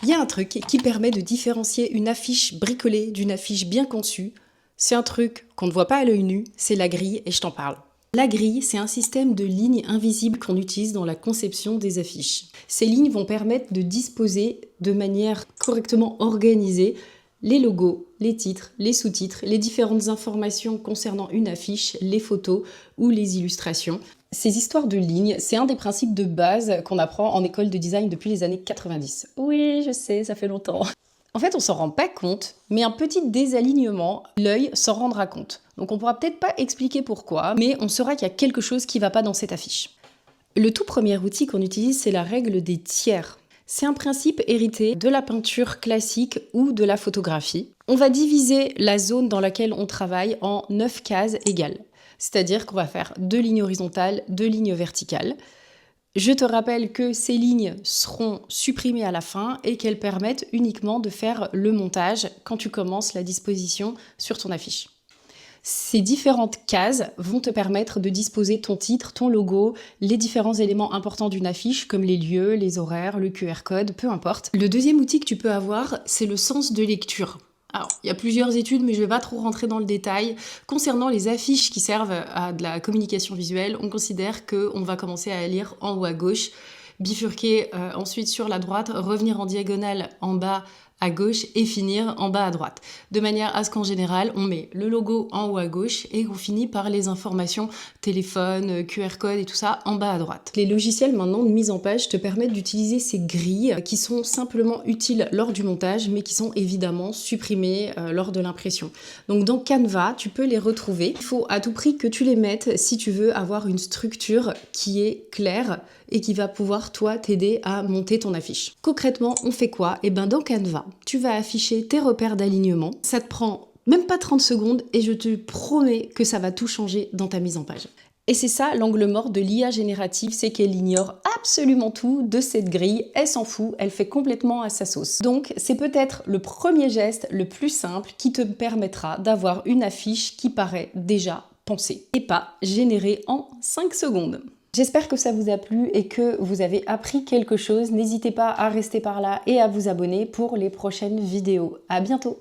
Il y a un truc qui permet de différencier une affiche bricolée d'une affiche bien conçue. C'est un truc qu'on ne voit pas à l'œil nu, c'est la grille et je t'en parle. La grille, c'est un système de lignes invisibles qu'on utilise dans la conception des affiches. Ces lignes vont permettre de disposer de manière correctement organisée les logos, les titres, les sous-titres, les différentes informations concernant une affiche, les photos ou les illustrations. Ces histoires de lignes, c'est un des principes de base qu'on apprend en école de design depuis les années 90. Oui, je sais, ça fait longtemps. En fait, on s'en rend pas compte, mais un petit désalignement, l'œil s'en rendra compte. Donc on pourra peut-être pas expliquer pourquoi, mais on saura qu'il y a quelque chose qui va pas dans cette affiche. Le tout premier outil qu'on utilise, c'est la règle des tiers. C'est un principe hérité de la peinture classique ou de la photographie. On va diviser la zone dans laquelle on travaille en 9 cases égales. C'est-à-dire qu'on va faire 2 lignes horizontales, 2 lignes verticales. Je te rappelle que ces lignes seront supprimées à la fin et qu'elles permettent uniquement de faire le montage quand tu commences la disposition sur ton affiche. Ces différentes cases vont te permettre de disposer ton titre, ton logo, les différents éléments importants d'une affiche comme les lieux, les horaires, le QR code, peu importe. Le deuxième outil que tu peux avoir, c'est le sens de lecture. Alors, il y a plusieurs études, mais je ne vais pas trop rentrer dans le détail. Concernant les affiches qui servent à de la communication visuelle, on considère qu'on va commencer à lire en haut à gauche, bifurquer ensuite sur la droite, revenir en diagonale en bas à gauche et finir en bas à droite. De manière à ce qu'en général, on met le logo en haut à gauche et qu'on finit par les informations téléphone, QR code et tout ça en bas à droite. Les logiciels maintenant de mise en page te permettent d'utiliser ces grilles qui sont simplement utiles lors du montage mais qui sont évidemment supprimées lors de l'impression. Donc dans Canva, tu peux les retrouver. Il faut à tout prix que tu les mettes si tu veux avoir une structure qui est claire et qui va pouvoir, toi, t'aider à monter ton affiche. Concrètement, on fait quoi? Et bien dans Canva, tu vas afficher tes repères d'alignement. Ça te prend même pas 30 secondes et je te promets que ça va tout changer dans ta mise en page. Et c'est ça l'angle mort de l'IA générative, c'est qu'elle ignore absolument tout de cette grille, elle s'en fout, elle fait complètement à sa sauce. Donc c'est peut-être le premier geste le plus simple qui te permettra d'avoir une affiche qui paraît déjà pensée et pas générée en 5 secondes. J'espère que ça vous a plu et que vous avez appris quelque chose. N'hésitez pas à rester par là et à vous abonner pour les prochaines vidéos. À bientôt!